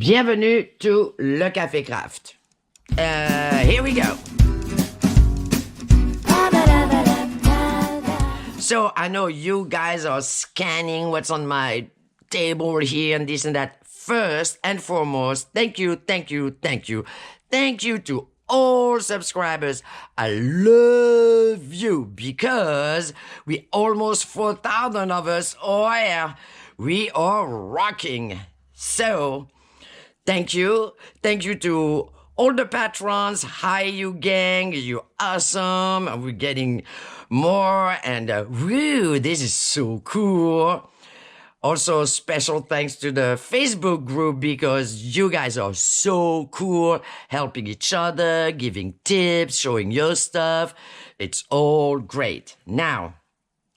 Bienvenue to Le Café Craft. Here we go. So I know you guys are scanning what's on my table here and this and that. First and foremost, thank you to all subscribers. I love you because we almost 4,000 of us. Oh yeah, we are rocking. So thank you to all the patrons. Hi, you gang, you're awesome. And we're getting more and woo, this is so cool. Also, special thanks to the Facebook group because you guys are so cool, helping each other, giving tips, showing your stuff. It's all great. Now,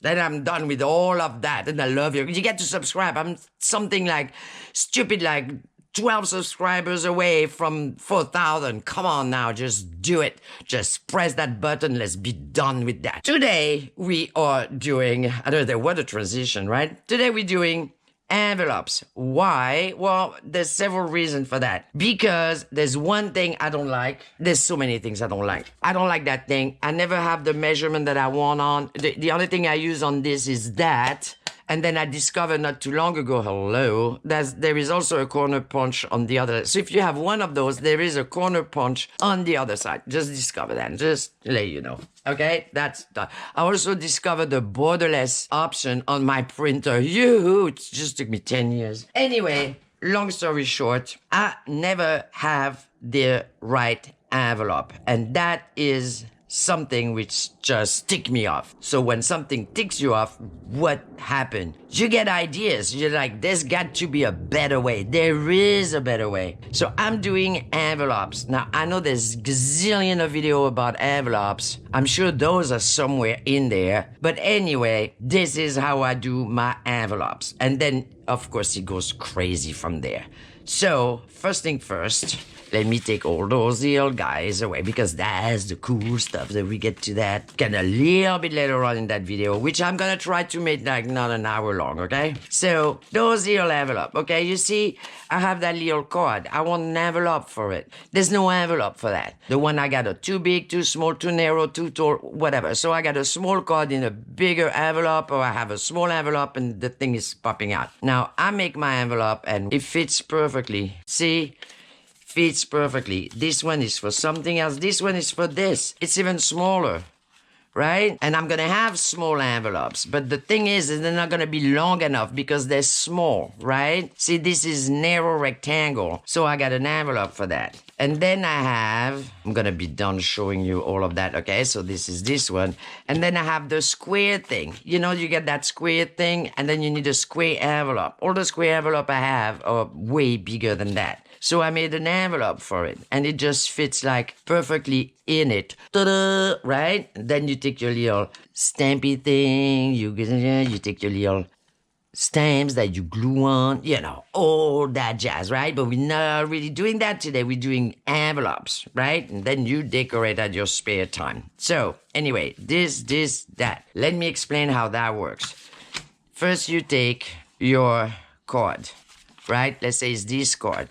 that I'm done with all of that, and I love you. You get to subscribe. I'm something like stupid, like 12 subscribers away from 4,000. Come on now, just do it. Just press that button. Let's be done with that. Today, we are doing, I don't know, what a transition, right? Today, we're doing envelopes. Why? Well, there's several reasons for that. Because there's one thing I don't like. There's so many things I don't like. I don't like that thing. I never have the measurement that I want on. The only thing I use on this is that. And then I discovered not too long ago, there is also a corner punch on the other. So if you have one of those, there is a corner punch on the other side. Just discover that. Just let you know. Okay, that's done. I also discovered the borderless option on my printer. It just took me 10 years. Anyway, long story short, I never have the right envelope. And that is something which just tick me off. So when something ticks you off, what happened? You get ideas. You're like, there's got to be a better way. There is a better way. So I'm doing envelopes. Now, I know there's gazillion of video about envelopes. I'm sure those are somewhere in there. But anyway, this is how I do my envelopes. And then, of course, it goes crazy from there. So, first thing first, let me take all those little guys away because that's the cool stuff that we get to that kind of a little bit later on in that video, which I'm going to try to make like not an hour long, okay? So, those little envelope, okay? You see, I have that little card. I want an envelope for it. There's no envelope for that. The one I got are too big, too small, too narrow, too tall, whatever. So I got a small card in a bigger envelope, or I have a small envelope and the thing is popping out. Now, I make my envelope and it fits perfectly. See? Fits perfectly. This one is for something else. This one is for this. It's even smaller, right? And I'm going to have small envelopes. But the thing is they're not going to be long enough because they're small, right? See, this is narrow rectangle. So I got an envelope for that. And then I'm going to be done showing you all of that, okay? So this is this one. And then I have the square thing. You know, you get that square thing, and then you need a square envelope. All the square envelope I have are way bigger than that. So I made an envelope for it, and it just fits like perfectly in it. Ta-da! Right? And then you take your little stampy thing, you take your little stamps that you glue on, you know, all that jazz, right? But we're not really doing that today. We're doing envelopes, right? And then you decorate at your spare time. So anyway, that. Let me explain how that works. First, you take your card, right? Let's say it's this card.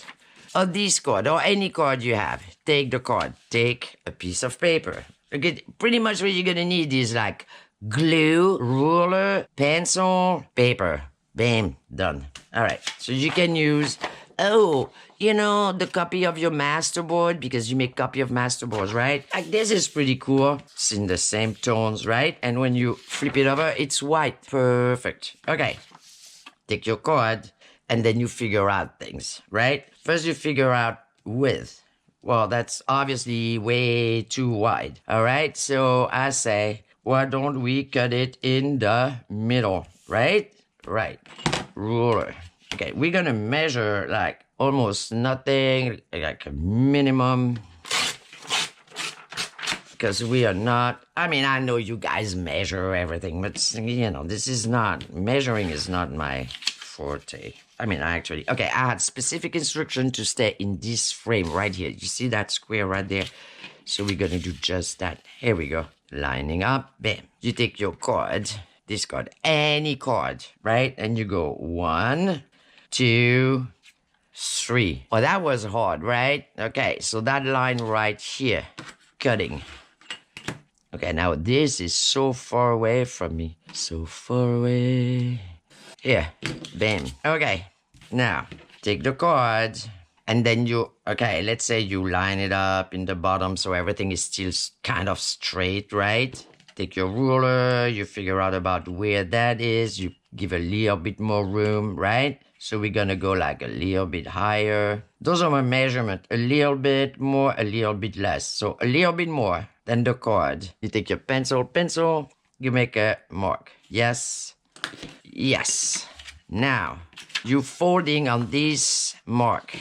Or this card, or any card you have. Take the card. Take a piece of paper. Okay, pretty much what you're gonna need is like glue, ruler, pencil, paper. Bam, done. All right, so you can use, the copy of your masterboard, because you make copy of masterboards, right? Like this is pretty cool. It's in the same tones, right? And when you flip it over, it's white. Perfect. Okay, take your card, and then you figure out things, right? First, you figure out width. Well, that's obviously way too wide, all right? So I say, why don't we cut it in the middle, right? Right. Ruler. Okay, we're going to measure like almost nothing, like a minimum. Because we are not, I know you guys measure everything, but, measuring is not my forte. I had specific instruction to stay in this frame right here. You see that square right there? So we're going to do just that. Here we go. Lining up. Bam. You take your card, this card, any card, right? And you go 1, 2, 3. Oh, that was hard, right? Okay, so that line right here, cutting. Okay, now this is so far away from me. So far away. Here, bam. Okay, now take the cards and then okay, let's say you line it up in the bottom so everything is still kind of straight, right? Take your ruler, you figure out about where that is, you give a little bit more room, right? So we're gonna go like a little bit higher. Those are my measurements. A little bit more, a little bit less. So a little bit more than the card. You take your pencil, you make a mark. Yes, yes. Now, you folding on this mark.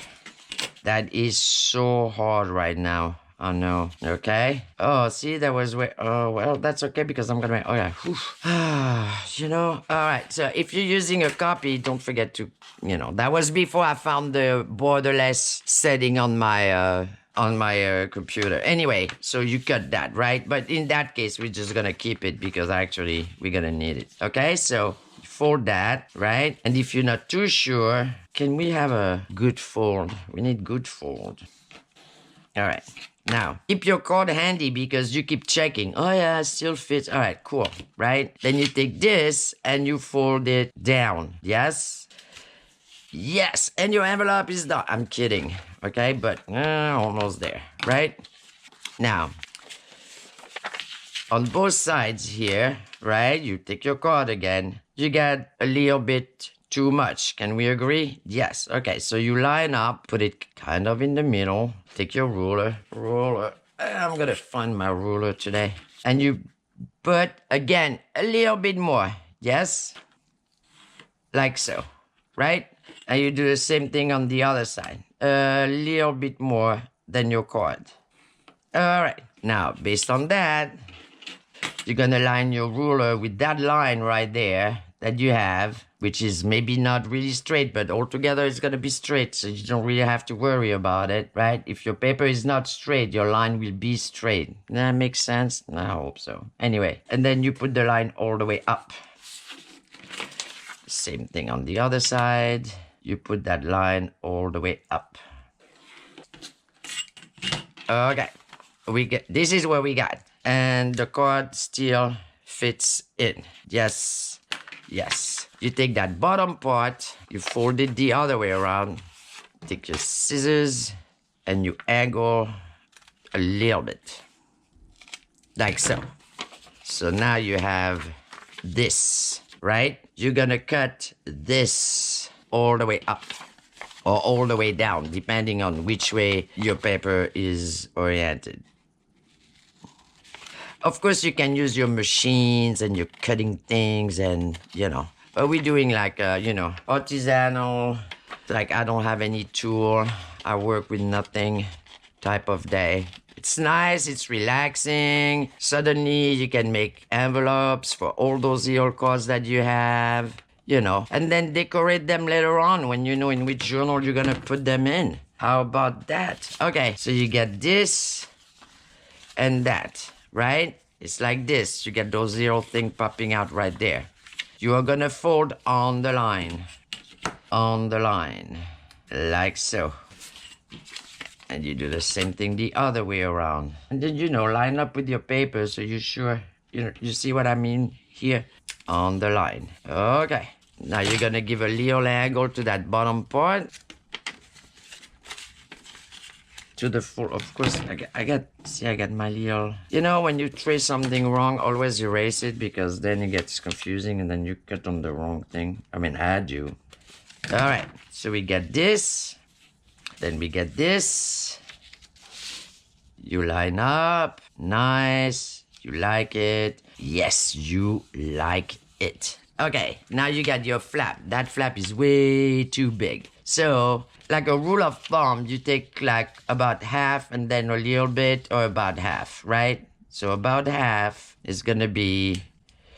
That is so hard right now. Oh no. Okay. Oh, see, that was where. Oh, well, that's okay because I'm gonna. Oh, yeah. You know. All right. So if you're using a copy, don't forget to. That was before I found the borderless setting on my computer. Anyway, so you cut that, right? But in that case, we're just gonna keep it because actually we're gonna need it. Okay. So fold that, right? And if you're not too sure, can we have a good fold? We need good fold. All right. Now, keep your card handy because you keep checking. Oh, yeah, it still fits. All right, cool, right? Then you take this and you fold it down. Yes? Yes, and your envelope is done. I'm kidding, okay? But almost there, right? Now, on both sides here, right? You take your card again. You got a little bit too much. Can we agree? Yes. Okay, so you line up, put it kind of in the middle. Take your ruler. I'm gonna find my ruler today. And you put, again, a little bit more. Yes? Like so, right? And you do the same thing on the other side. A little bit more than your card. All right. Now, based on that, you're gonna line your ruler with that line right there that you have, which is maybe not really straight, but altogether it's gonna be straight, so you don't really have to worry about it, right? If your paper is not straight, your line will be straight. That makes sense? I hope so. Anyway, and then you put the line all the way up. Same thing on the other side. You put that line all the way up. Okay, this is what we got. And the card still fits in. Yes, yes. You take that bottom part, you fold it the other way around, take your scissors, and you angle a little bit. Like so. So now you have this, right? You're gonna cut this all the way up or all the way down, depending on which way your paper is oriented. Of course, you can use your machines and your cutting things and, but we're doing like, artisanal, like I don't have any tool, I work with nothing type of day. It's nice, it's relaxing. Suddenly you can make envelopes for all those little cards that you have, and then decorate them later on when you know in which journal you're gonna put them in. How about that? Okay, so you get this and that. Right? It's like this. You get those little things popping out right there. You are gonna fold on the line. On the line. Like so. And you do the same thing the other way around. And then, line up with your paper so you're sure, you see what I mean here? On the line. Okay. Now you're gonna give a little angle to that bottom part. To the full, of course, I got my little, when you trace something wrong, always erase it because then it gets confusing and then you cut on the wrong thing. I do. All right, so we get this, then we get this. You line up, nice, you like it. Yes, you like it. Okay, now you got your flap. That flap is way too big. So, like a rule of thumb, you take like about half and then a little bit or about half, right? So about half is gonna be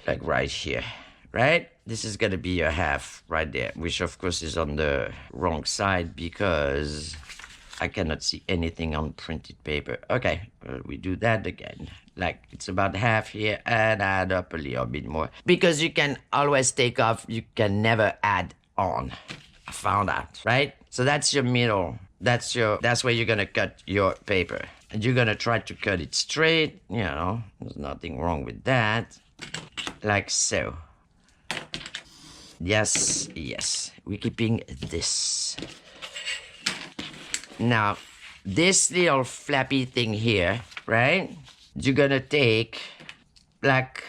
like right here, right? This is gonna be your half right there, which of course is on the wrong side because I cannot see anything on printed paper. Okay, we do that again. Like it's about half here and add up a little bit more. Because you can always take off, you can never add on. I found out, right? So that's your middle. That's where you're gonna cut your paper. And you're gonna try to cut it straight, you know, there's nothing wrong with that. Like so. Yes, yes. We're keeping this. Now, this little flappy thing here, right? You're gonna take like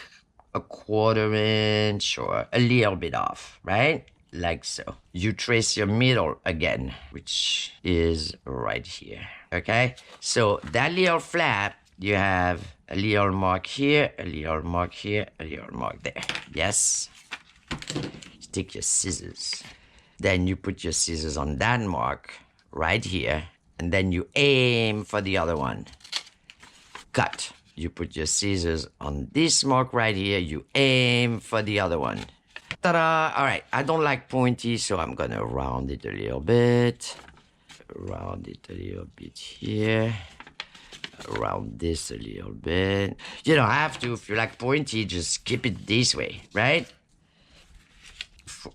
a 1/4 inch or a little bit off, right? Like so. You trace your middle again, which is right here, okay? So that little flap, you have a little mark here, a little mark here, a little mark there. Yes? You take your scissors. Then you put your scissors on that mark right here, and then you aim for the other one. Cut. You put your scissors on this mark right here, you aim for the other one. Ta-da! All right, I don't like pointy, so I'm gonna round it a little bit. Round it a little bit here. Round this a little bit. You don't have to. If you like pointy, just keep it this way, right?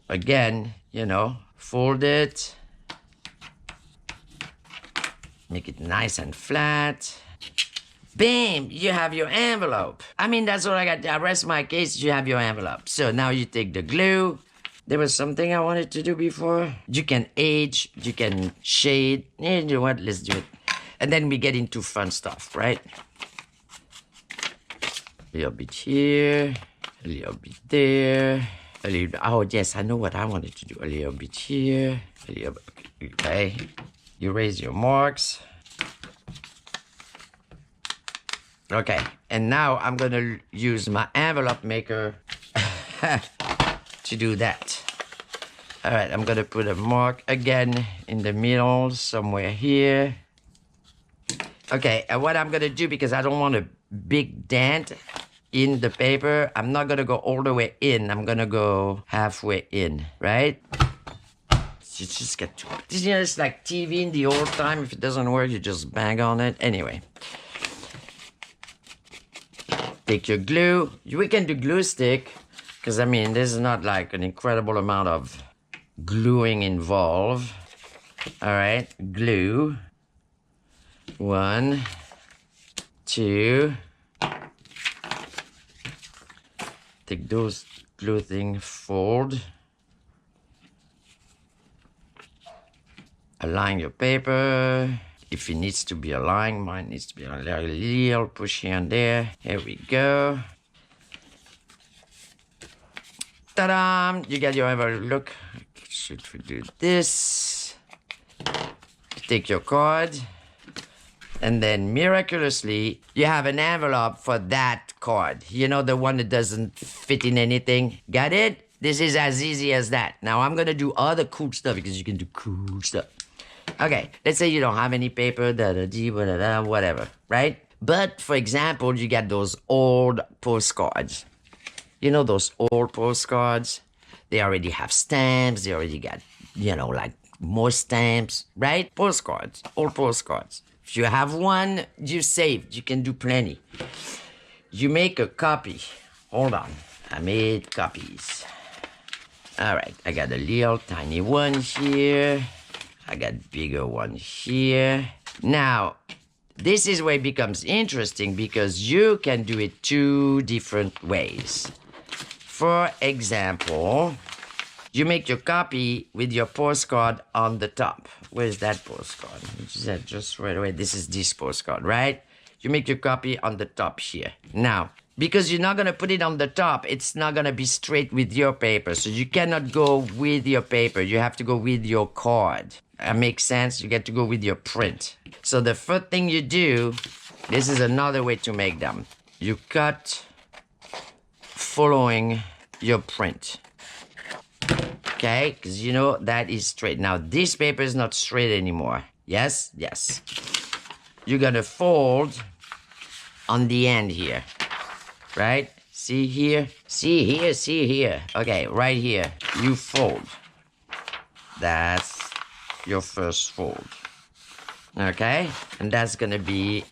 Again, you know, fold it. Make it nice and flat. Bam! You have your envelope. I mean, that's all I got. I rest my case, you have your envelope. So now you take the glue. There was something I wanted to do before. You can age, you can shade. You know what? Let's do it. And then we get into fun stuff, right? A little bit here, a little bit there, a little bit. Oh, yes, I know what I wanted to do. A little bit here, a little bit. Okay. You raise your marks. Okay, and now I'm gonna use my envelope maker to do that. All right, I'm gonna put a mark again in the middle, somewhere here. Okay, and what I'm gonna do, because I don't want a big dent in the paper, I'm not gonna go all the way in, I'm gonna go halfway in, right? You just get to it. You know, it's like TV in the old time. If it doesn't work, you just bang on it. Anyway. Take your glue. We can do glue stick, because I mean, there's not like an incredible amount of gluing involved. All right, glue. 1, 2. Take those glue things, fold. Align your paper. If it needs to be aligned, mine needs to be a little push here and there. Here we go. Ta-da! You got your envelope. Look, should we do this? Take your card. And then miraculously, you have an envelope for that card. You know, the one that doesn't fit in anything. Got it? This is as easy as that. Now I'm gonna do other cool stuff, because you can do cool stuff. Okay, let's say you don't have any paper, whatever, right? But, for example, you got those old postcards. You know those old postcards? They already have stamps, they already got, you know, like more stamps, right? Postcards, old postcards. If you have one, you saved, you can do plenty. You make a copy. Hold on, I made copies. All right, I got a little tiny one here. I got bigger one here. Now, this is where it becomes interesting, because you can do it 2 different ways. For example, you make your copy with your postcard on the top. Where's that postcard? Is that just right away? This is this postcard, right? You make your copy on the top here. Now, because you're not gonna put it on the top, it's not gonna be straight with your paper. So you cannot go with your paper. You have to go with your card. That makes sense? You get to go with your print. So the first thing you do, this is another way to make them. You cut following your print. Okay? Because you know that is straight. Now this paper is not straight anymore. Yes? Yes. You're gonna fold on the end here. Right? See here? See here, see here. Okay, right here. You fold. That's your first fold. Okay? And that's gonna be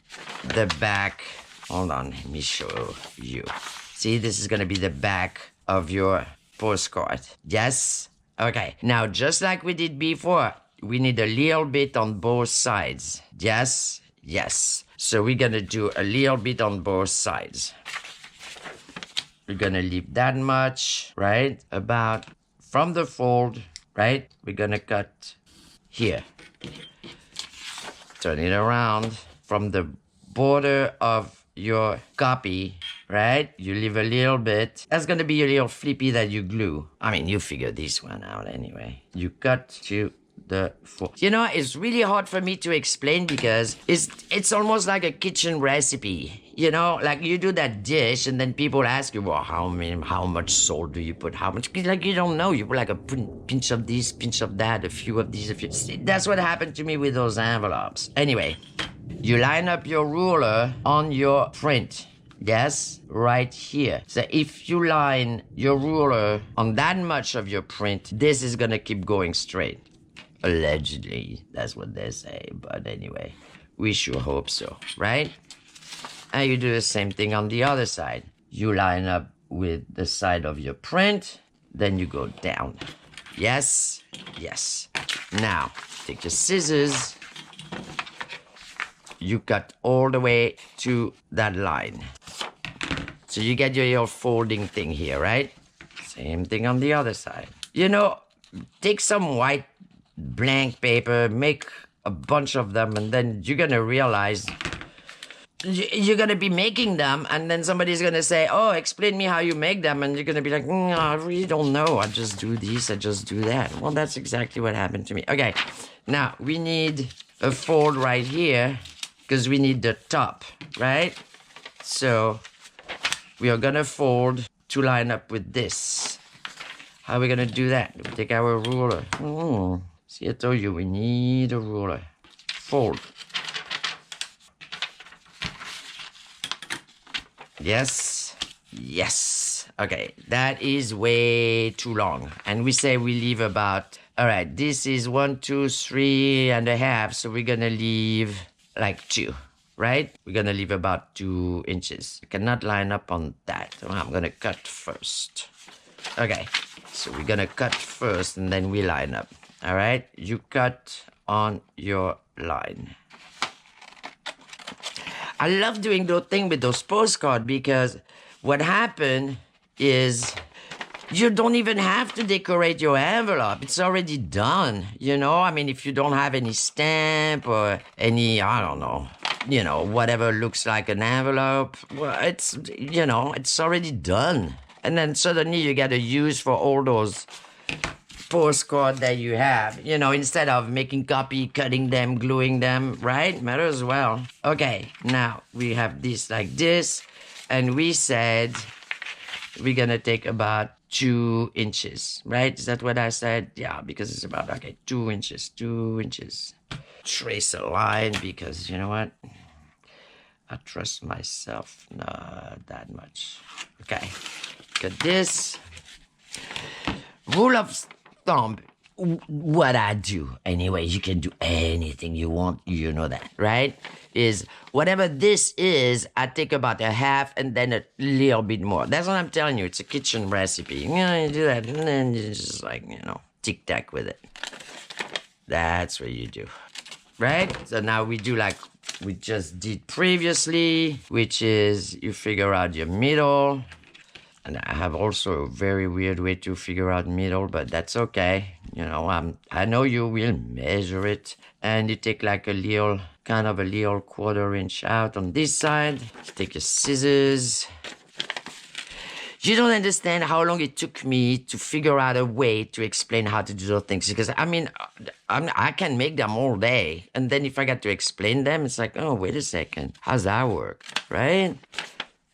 the back. Hold on, let me show you. See, this is gonna be the back of your postcard. Yes? Okay. Now, just like we did before, we need a little bit on both sides. Yes, yes. So we're gonna do a little bit on both sides. We're gonna leave that much, right? About from the fold, right? We're gonna cut here. Turn it around from the border of your copy, right? You leave a little bit. That's gonna be a little flippy that you glue. I mean, you figure this one out anyway. You cut to the fold. You know, it's really hard for me to explain because it's almost like a kitchen recipe. You know, like you do that dish and then people ask you, well, how much salt do you put? How much? Like you don't know. You put like a pinch of this, pinch of that, a few of these, a few. See, that's what happened to me with those envelopes. Anyway, you line up your ruler on your print. Yes, right here. So if you line your ruler on that much of your print, this is gonna keep going straight. Allegedly, that's what they say. But anyway, we sure hope so, right? And you do the same thing on the other side. You line up with the side of your print, then you go down. Yes, yes. Now, take your scissors. You cut all the way to that line. So you get your little folding thing here, right? Same thing on the other side. You know, take some white blank paper, make a bunch of them, and then you're gonna realize you're gonna be making them, and then somebody's gonna say, oh, explain me how you make them, and you're gonna be like, I really don't know, I just do this, I just do that. Well, that's exactly what happened to me. Okay, now we need a fold right here because we need the top, right? So we are gonna fold to line up with this. How are we gonna do that? We take our ruler. See, I told you we need a ruler. Fold. Yes. Yes. Okay, that is way too long. And we say we leave about, all right, this is 1, 2, 3.5. So we're gonna leave like 2, right? We're gonna leave about 2 inches. I cannot line up on that. So I'm gonna cut first. Okay, so we're gonna cut first and then we line up. All right, you cut on your line. I love doing those things with those postcards because what happened is you don't even have to decorate your envelope. It's already done, you know? I mean, if you don't have any stamp or any, I don't know, you know, whatever looks like an envelope, well, it's, you know, it's already done. And then suddenly you get a use for all those postcard that you have, you know, instead of making copy, cutting them, gluing them, right? Might as well. Okay, now we have this like this, and we said we're gonna take about 2 inches, right? Is that what I said? Yeah, because it's about, okay, 2 inches, 2 inches. Trace a line because, you know what? I trust myself not that much. Okay, got this. Rule of thumb, what I do, anyway, you can do anything you want, you know that, right? Is whatever this is, I take about a half and then a little bit more. That's what I'm telling you. It's a kitchen recipe. You know, you do that and then you just like, you know, tic-tac with it. That's what you do, right? So now we do like we just did previously, which is you figure out your middle. And I have also a very weird way to figure out middle, but that's okay. You know, I know you will measure it. And you take like a little, kind of a little 1/4 inch out on this side. You take your scissors. You don't understand how long it took me to figure out a way to explain how to do those things. Because, I mean, I can make them all day. And then if I got to explain them, it's like, oh, wait a second. How's that work, right?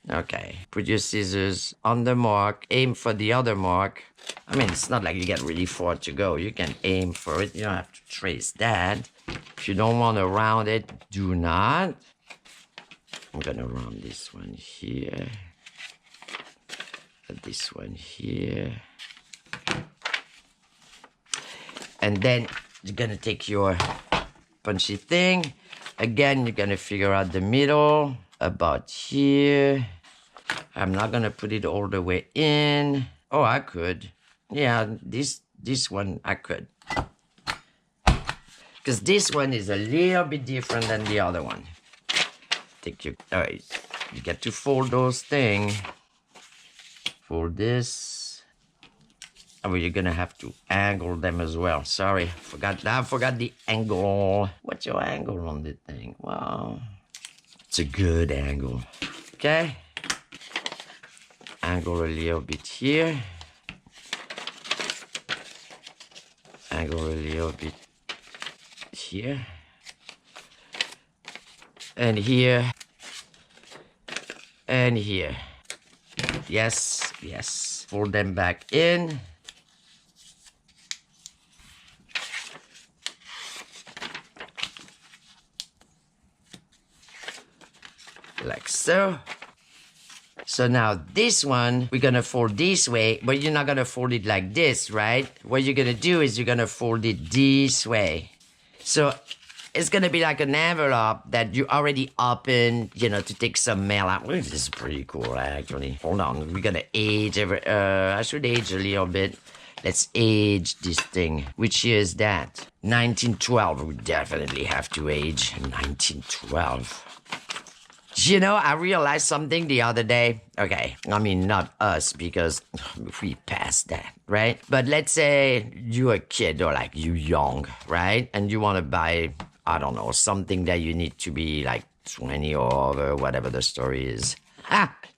Okay, put your scissors on the mark, aim for the other mark. I mean, it's not like you get really far to go. You can aim for it. You don't have to trace that. If you don't want to round it, do not. I'm going to round this one here. This one here. And then you're going to take your punchy thing. Again, you're going to figure out the middle about here. I'm not gonna put it all the way in. Oh, I could. Yeah, this one I could. Because this one is a little bit different than the other one. All right, you get to fold those things. Fold this. Oh, you're gonna have to angle them as well. Sorry, I forgot the angle. What's your angle on the thing? Wow, it's a good angle. Okay, angle a little bit here. Angle a little bit here. And here. And here. Yes, yes. Fold them back in. Like so. So now this one, we're gonna fold this way, but you're not gonna fold it like this, right? What you're gonna do is you're gonna fold it this way. So it's gonna be like an envelope that you already opened, you know, to take some mail out. This is pretty cool, actually. Hold on, we're gonna age I should age a little bit. Let's age this thing. Which year is that? 1912. We definitely have to age. 1912. You know, I realized something the other day. Okay, I mean, not us, because we passed that, right? But let's say you're a kid or like you young, right? And you want to buy, I don't know, something that you need to be like 20 or over, whatever the story is.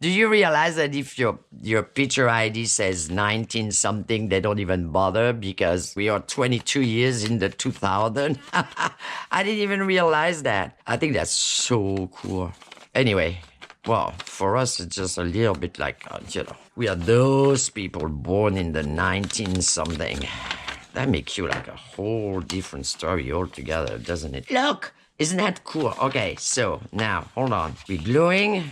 Do you realize that if your picture ID says 19 something, they don't even bother because we are 22 years in the 2000? I didn't even realize that. I think that's so cool. Anyway, well, for us, it's just a little bit like, you know, we are those people born in the 19-something. That makes you like a whole different story altogether, doesn't it? Look, isn't that cool? Okay, so now, hold on. We're gluing.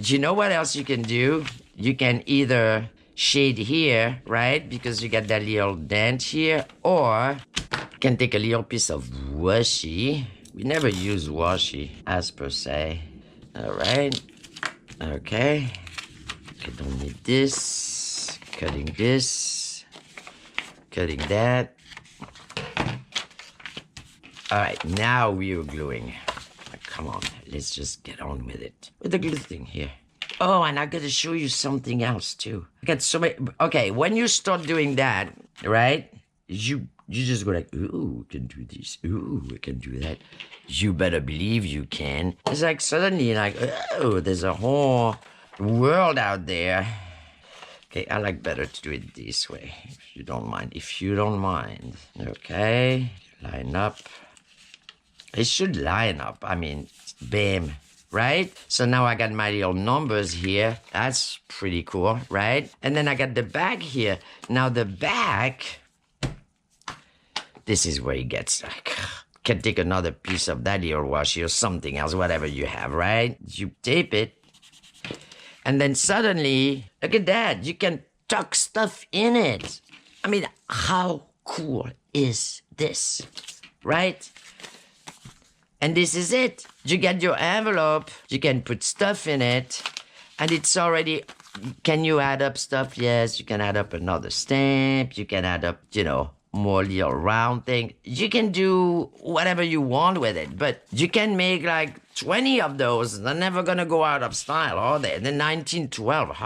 Do you know what else you can do? You can either shade here, right? Because you got that little dent here. Or you can take a little piece of washi. We never use washi as per se. All right. Okay. I don't need this. Cutting this. Cutting that. All right. Now we are gluing. Come on. Let's just get on with it. With the glue thing here. Oh, and I gotta show you something else too. I got so many. Okay, when you start doing that, right? You just go like, ooh, I can do this. Ooh, I can do that. You better believe you can. It's like suddenly like, oh, there's a whole world out there. Okay, I like better to do it this way, if you don't mind. If you don't mind. Okay, line up. It should line up. I mean, bam, right? So now I got my little numbers here. That's pretty cool, right? And then I got the back here. Now the back, this is where it gets like, can take another piece of that little washi or something else, whatever you have, right? You tape it. And then suddenly, look at that. You can tuck stuff in it. I mean, how cool is this, right? And this is it. You get your envelope. You can put stuff in it. And it's already... Can you add up stuff? Yes, you can add up another stamp. You can add up, you know, more little round thing. You can do whatever you want with it. But you can make like 20 of those. They're never going to go out of style, are they? The 1912.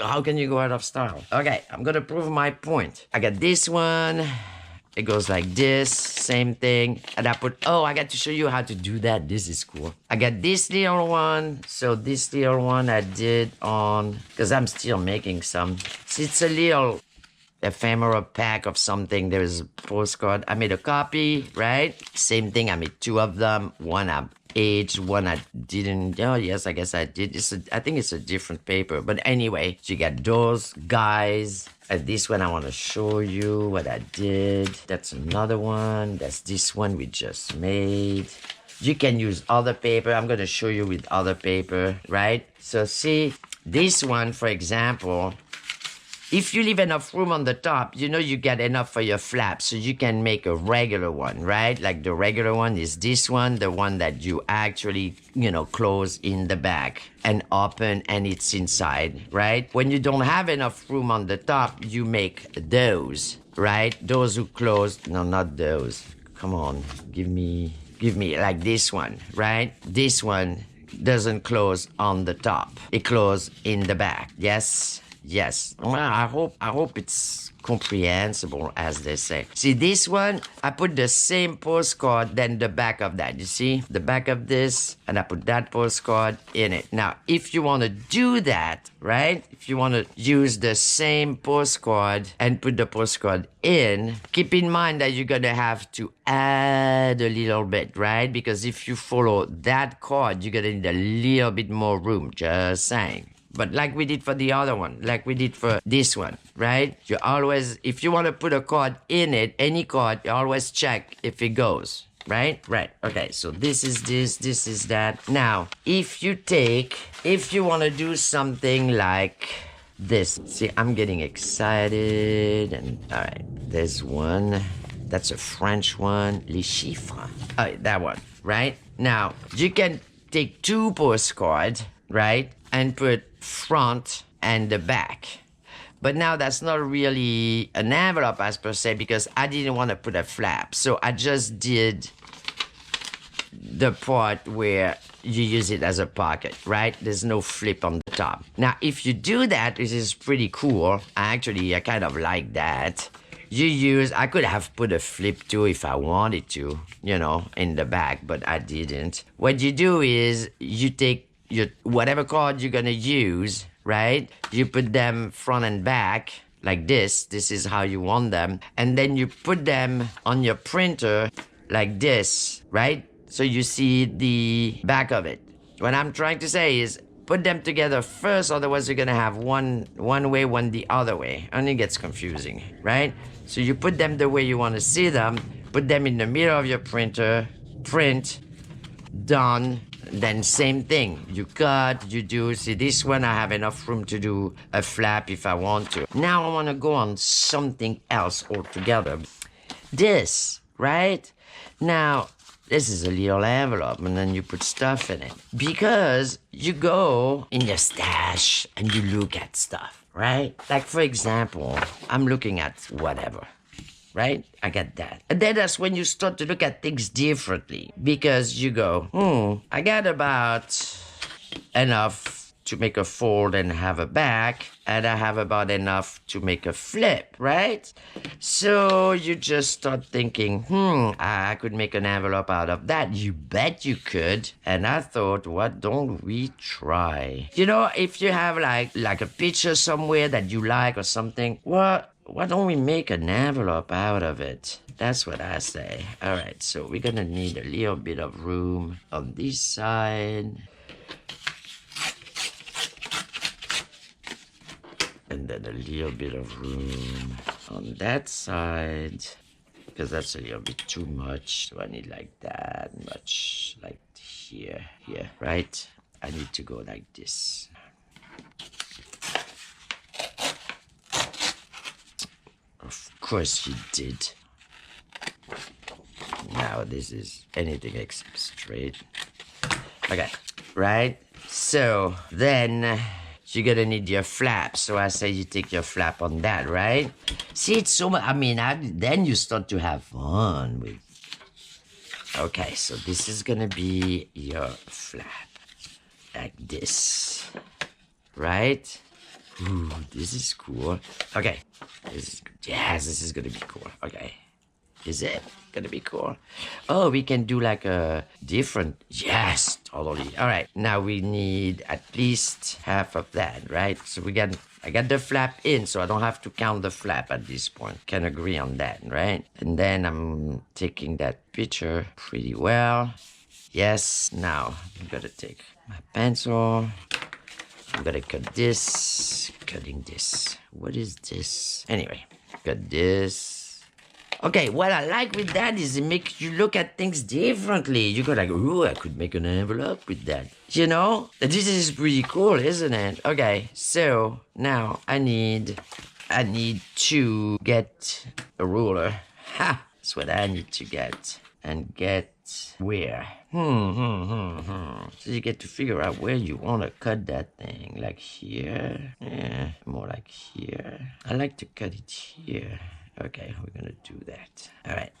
How can you go out of style? Okay, I'm going to prove my point. I got this one. It goes like this, same thing. And I put, oh, I got to show you how to do that. This is cool. I got this little one. So this little one I did on, because I'm still making some. It's a little ephemera pack of something. There's a postcard. I made a copy, right? Same thing. I made two of them. One I aged, one I didn't. Oh, yes, I guess I did. I think it's a different paper. But anyway, you got those guys. And this one, I want to show you what I did. That's another one. That's this one we just made. You can use other paper. I'm going to show you with other paper, right? So see, this one, for example, if you leave enough room on the top, you know you get enough for your flap. So you can make a regular one, right? Like the regular one is this one, the one that you actually, you know, close in the back and open and it's inside, right? When you don't have enough room on the top, you make those, right? Those who close, no, not those. come on, give me like this one, right? This one doesn't close on the top. It closes in the back. Yes. Well, I hope it's comprehensible, as they say. See, this one, I put the same postcard than the back of that. You see, the back of this, and I put that postcard in it. Now, if you want to do that, right? If you want to use the same postcard and put the postcard in, keep in mind that you're going to have to add a little bit, right? Because if you follow that card, you're going to need a little bit more room. Just saying. But like we did for the other one, like we did for this one, right? You always, if you want to put a card in it, any card, you always check if it goes, right? Right. Okay, so this is this is that. Now, if you want to do something like this. See, I'm getting excited. And all right, there's one. That's a French one. Les chiffres. Oh, that one, right? Now, you can take two postcards, right? And put front and the back. But now that's not really an envelope as per se, because I didn't want to put a flap. So I just did the part where you use it as a pocket, right? There's no flip on the top. Now, if you do that, this is pretty cool. I kind of like that. I could have put a flip too if I wanted to, in the back, but I didn't. What you do is you take whatever card you're gonna use, right? You put them front and back like this. This is how you want them. And then you put them on your printer like this, right? So you see the back of it. What I'm trying to say is put them together first, otherwise you're gonna have one way, one the other way. And it gets confusing, right? So you put them the way you want to see them, put them in the middle of your printer, print, done. Then same thing, you cut, you do. See, this one I have enough room to do a flap if I want to. Now I want to go on something else altogether. This, right? Now, this is a little envelope, and then you put stuff in it. Because you go in your stash and you look at stuff, right? Like, for example, I'm looking at whatever. Right? I get that. And then that's when you start to look at things differently. Because you go, I got about enough to make a fold and have a back. And I have about enough to make a flip, right? So you just start thinking, I could make an envelope out of that. You bet you could. And I thought, what don't we try? If you have like a picture somewhere that you like or something, why don't we make an envelope out of it? That's what I say. All right, so we're gonna need a little bit of room on this side. And then a little bit of room on that side. Because that's a little bit too much. So I need like that much, like here, right? I need to go like this. Of course you did. Now this is anything except straight. Okay, right? So then you're gonna need your flap. So I say you take your flap on that, right? See, it's so much. Then you start to have fun with. Okay, so this is gonna be your flap, like this, right? Ooh, this is cool. Okay, this is gonna be cool. Okay, is it gonna be cool? Oh, we can do like a different. Yes, totally. All right, now we need at least half of that, right? So I got the flap in, so I don't have to count the flap at this point. Can agree on that, right? And then I'm taking that picture pretty well. Yes, now I'm gonna take my pencil. I'm gonna cut this, cutting this. What is this? Anyway, cut this. Okay, what I like with that is it makes you look at things differently. You go like, ooh, I could make an envelope with that. This is pretty cool, isn't it? Okay, so now I need to get a ruler. Ha! That's what I need to get. And get where? So you get to figure out where you want to cut that thing. Like here. Yeah, more like here. I like to cut it here. Okay, we're gonna do that. All right.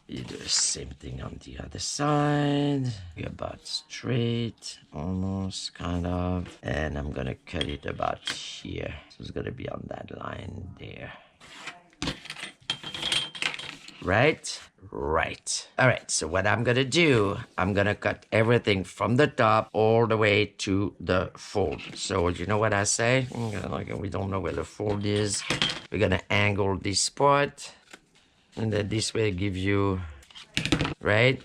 You do the same thing on the other side. You're about straight, almost, kind of. And I'm gonna cut it about here. So it's gonna be on that line there. Right? Right. All right, so what I'm gonna do, I'm gonna cut everything from the top all the way to the fold. So you know what I say? We don't know where the fold is. We're gonna angle this part. And then this way give you, right?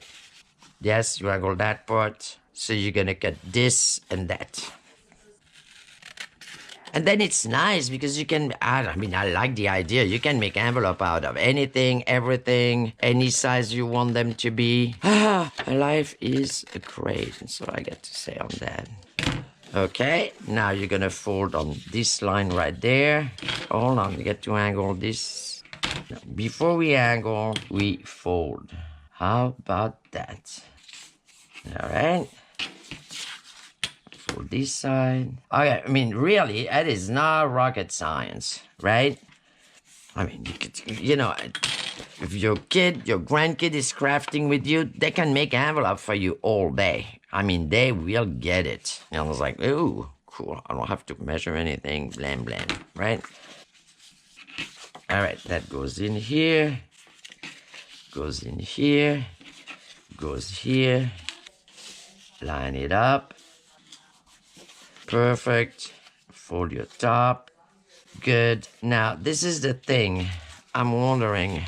Yes, you angle that part. So you're gonna cut this and that. And then it's nice because you can, I like the idea. You can make envelope out of anything, everything, any size you want them to be. Life is great. That's all I got to say on that. Okay, now you're gonna fold on this line right there. Hold on, you get to angle this. Now, before we angle, we fold. How about that? All right. For this side. Okay, I mean, really, that is not rocket science, right? I mean, you know, if your kid, your grandkid is crafting with you, they can make envelope for you all day. I mean, they will get it. And I was like, ooh, cool. I don't have to measure anything, blam, blam, right? All right, that goes in here, goes in here, goes here. Line it up. Perfect. Fold your top. Good. Now, this is the thing. I'm wondering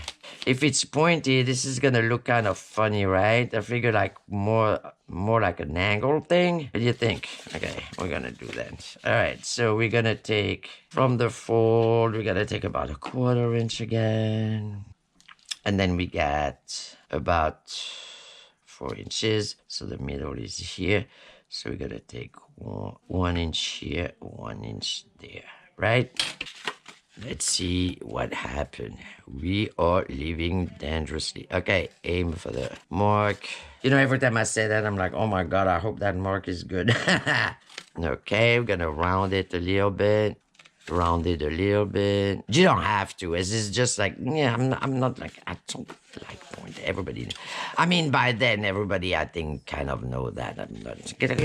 if it's pointy, this is gonna look kind of funny, right? I figure like more like an angle thing. What do you think? Okay, we're gonna do that. All right, so we're gonna take from the fold, we're gonna take about 1/4 inch again. And then we got about 4 inches. So the middle is here. So we're gonna take 1 inch here, 1 inch there, right? Let's see what happened. We are living dangerously. Okay, aim for the mark. You know, every time I say that, I'm like, oh my God, I hope that mark is good. Okay, we're gonna round it a little bit. Round it a little bit. You don't have to. It's just like, yeah, I'm not like, I don't like point. Everybody, I mean, by then, everybody, I think, kind of know that. I'm not,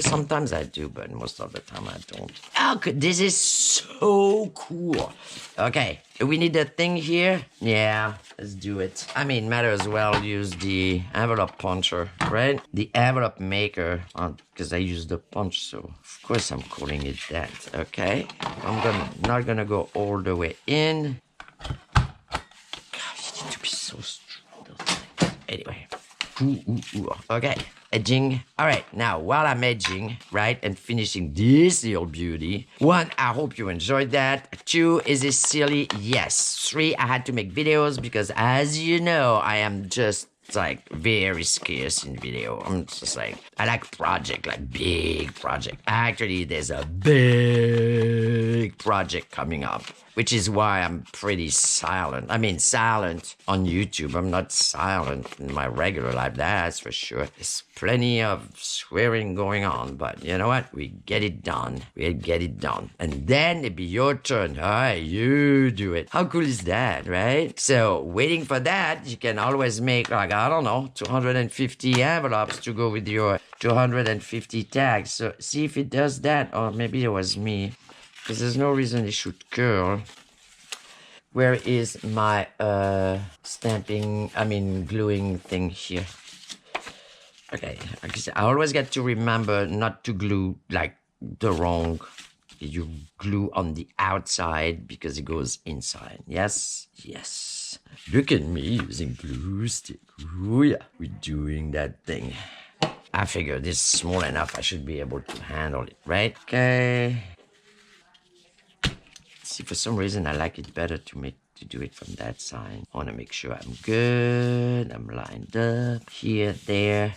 sometimes I do, but most of the time I don't. Oh, this is so cool. Okay, we need a thing here. Yeah, let's do it. I mean, might as well use the envelope puncher, right? The envelope maker, because I use the punch, so of course I'm calling it that. Okay, I'm not gonna go all the way in. God, you need to be so strong. Anyway, okay. Edging. All right, now while I'm edging, right, and finishing this little beauty, 1, I hope you enjoyed that. 2, is it silly? Yes. 3, I had to make videos because, as you know, I am just like very scarce in video. I'm just like, I like project, like big project. Actually, there's a big project coming up, which is why I'm pretty silent. I mean, silent on YouTube. I'm not silent in my regular life, that's for sure. There's plenty of swearing going on, but you know what? We get it done. We'll get it done. And then it'll be your turn. All right, you do it. How cool is that, right? So waiting for that, you can always make, like, I don't know, 250 envelopes to go with your 250 tags. So see if it does that, or maybe it was me, because there's no reason it should curl. Where is my gluing thing here? Okay, I always get to remember not to glue like the wrong. You glue on the outside because it goes inside. Yes, yes. Look at me using glue stick. Oh yeah, we're doing that thing. I figure this is small enough. I should be able to handle it, right? Okay. See, for some reason, I like it better to do it from that side. I want to make sure I'm good. I'm lined up here, there.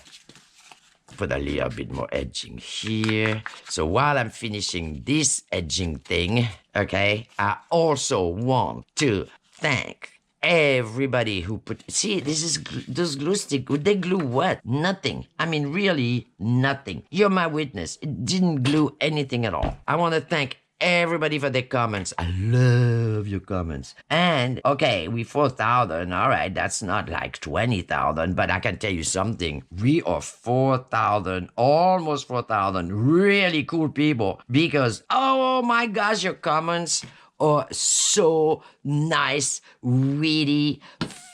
Put a little bit more edging here. So while I'm finishing this edging thing, okay, I also want to thank everybody who put, see, those glue stick, they glue what? Nothing. I mean, really nothing. You're my witness. It didn't glue anything at all. I want to thank everybody for their comments. I love your comments. And okay, we 4,000. All right, that's not like 20,000, but I can tell you something. We are 4,000, almost 4,000 really cool people because, oh my gosh, your comments are so nice, witty,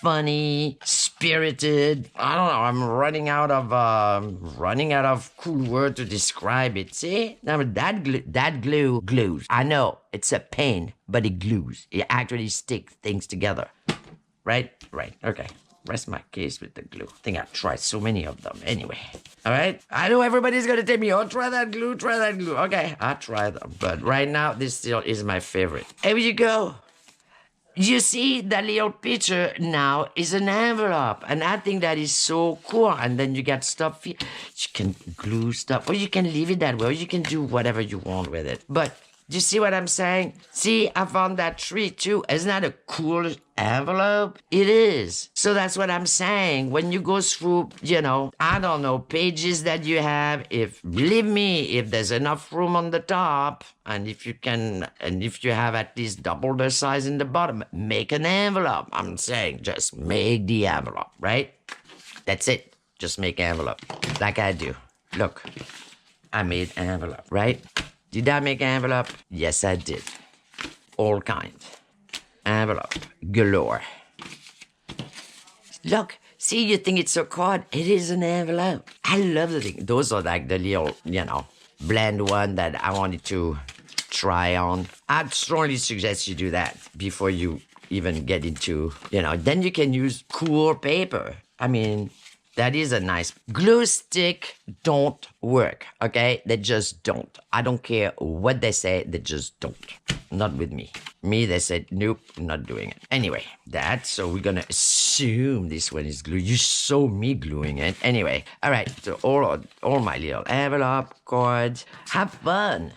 funny, spirited. I don't know. I'm running out of cool word to describe it. See, now that glue glues. I know it's a pain, but it glues. It actually sticks things together. Right. Okay. Rest my case with the glue. I think I've tried so many of them. Anyway. All right. I know everybody's going to tell me, oh, try that glue. Okay. I'll try them. But right now, this still is my favorite. Here you go. You see, that little picture now is an envelope. And I think that is so cool. And then you got stuff. You can glue stuff. Or you can leave it that way. Or you can do whatever you want with it. But do you see what I'm saying? See, I found that tree too. Isn't that a cool envelope? It is. So that's what I'm saying. When you go through, I don't know, pages that you have, believe me, if there's enough room on the top, and if you have at least double the size in the bottom, make an envelope. I'm saying just make the envelope, right? That's it. Just make envelope. Like I do. Look, I made an envelope, right? Did I make an envelope? Yes, I did. All kinds. Envelope. Galore. Look. See, you think it's so cold? It is an envelope. I love the thing. Those are like the little, blend one that I wanted to try on. I'd strongly suggest you do that before you even get into, then you can use cool paper. I mean, that is a nice glue stick. Don't work, okay? They just don't. I don't care what they say. They just don't. Not with me. They said, nope, not doing it. Anyway, so we're gonna assume this one is glue. You saw me gluing it. Anyway, all right. So all my little envelope cards. Have fun.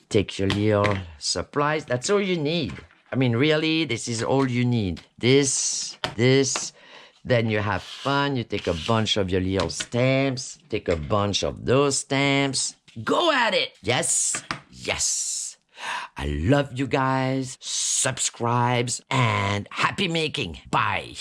Take your little supplies. That's all you need. I mean, really, this is all you need. This. Then you have fun. You take a bunch of your little stamps. Take a bunch of those stamps. Go at it. Yes. I love you guys. Subscribes and happy making. Bye.